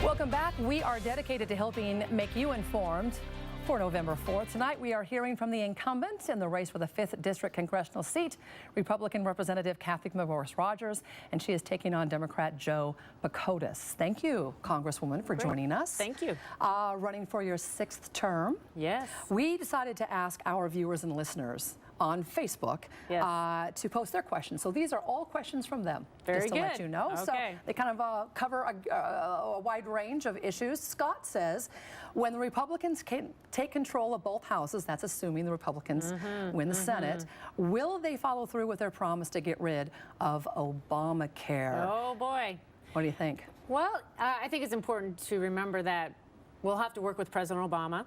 Welcome back. We are dedicated to helping make you informed for November 4th. Tonight we are hearing from the incumbent in the race for the 5th District Congressional seat, Republican Representative Cathy McMorris Rogers, and she is taking on Democrat Joe Bacotis. Thank you, Congresswoman, for joining us. Thank you. Running for your 6th term. Yes. We decided to ask our viewers and listeners on Facebook to post their questions. So these are all questions from them. Very just to good. let you know. Okay. So they kind of cover a wide range of issues. Scott says, when the Republicans can take control of both houses, that's assuming the Republicans win the Senate, will they follow through with their promise to get rid of Obamacare? Oh boy. What do you think? Well, I think it's important to remember that we'll have to work with President Obama.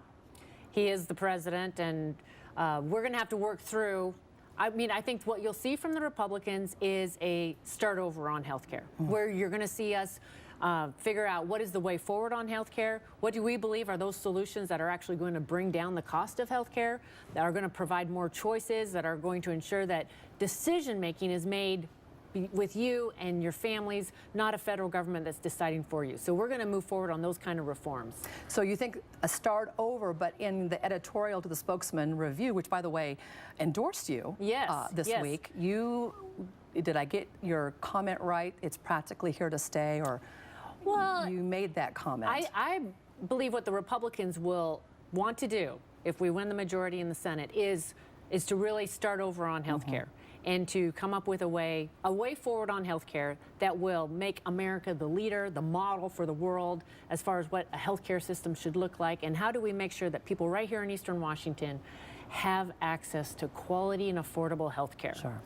He is the president, and we're going to have to work through. I mean, I think what you'll see from the Republicans is a start over on health care, where you're going to see us figure out what is the way forward on health care. What do we believe are those solutions that are actually going to bring down the cost of health care, that are going to provide more choices, that are going to ensure that decision making is made with you and your families, not a federal government that's deciding for you. So we're going to move forward on those kind of reforms. So you think a start over, but in the editorial to the Spokesman Review, which by the way endorsed you this week, did I get your comment right? It's practically here to stay, or you made that comment? I believe what the Republicans will want to do if we win the majority in the Senate is to really start over on health care. And to come up with a way forward on health care that will make America the leader, the model for the world as far as what a health care system should look like, and how do we make sure that people right here in Eastern Washington have access to quality and affordable health care. Sure.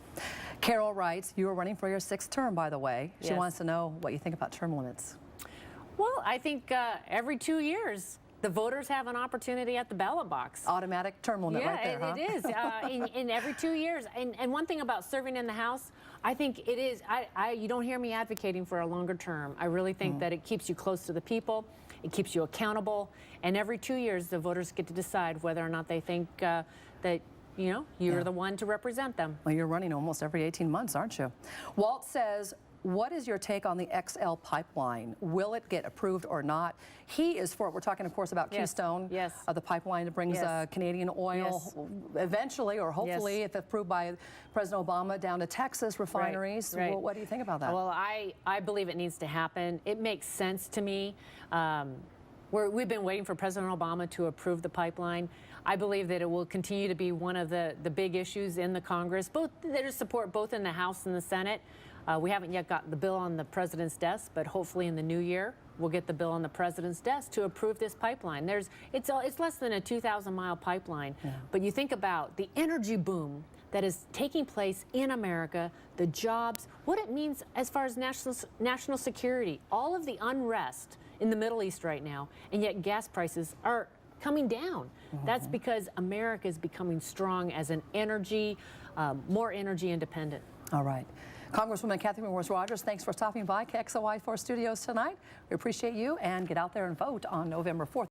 Carol writes, you are running for your 6th term, by the way. She wants to know what you think about term limits. Well, I think every 2 years, the voters have an opportunity at the ballot box. Automatic term limit right there, huh? It is. In every 2 years. And one thing about serving in the House, I think it is, you don't hear me advocating for a longer term. I really think that it keeps you close to the people. It keeps you accountable. And every 2 years, the voters get to decide whether or not they think that, you know, you're the one to represent them. Well, you're running almost every 18 months, aren't you? Walt says, what is your take on the XL pipeline? Will it get approved or not? He is for it. We're talking, of course, about Keystone, the pipeline that brings Canadian oil eventually, or hopefully, if approved by President Obama, down to Texas refineries. Well, what do you think about that? Well, I believe it needs to happen. It makes sense to me. We've been waiting for President Obama to approve the pipeline. I believe that it will continue to be one of the big issues in the Congress. There's support both in the House and the Senate. We haven't yet got the bill on the president's desk, but hopefully in the new year, we'll get the bill on the president's desk to approve this pipeline. It's less than a 2,000-mile pipeline, but you think about the energy boom that is taking place in America, the jobs, what it means as far as national security, all of the unrest in the Middle East right now, and yet gas prices are coming down. That's because America is becoming strong as an more energy independent. All right. Congresswoman Cathy McMorris Rogers, thanks for stopping by KXLY4 Studios tonight. We appreciate you, and get out there and vote on November 4th.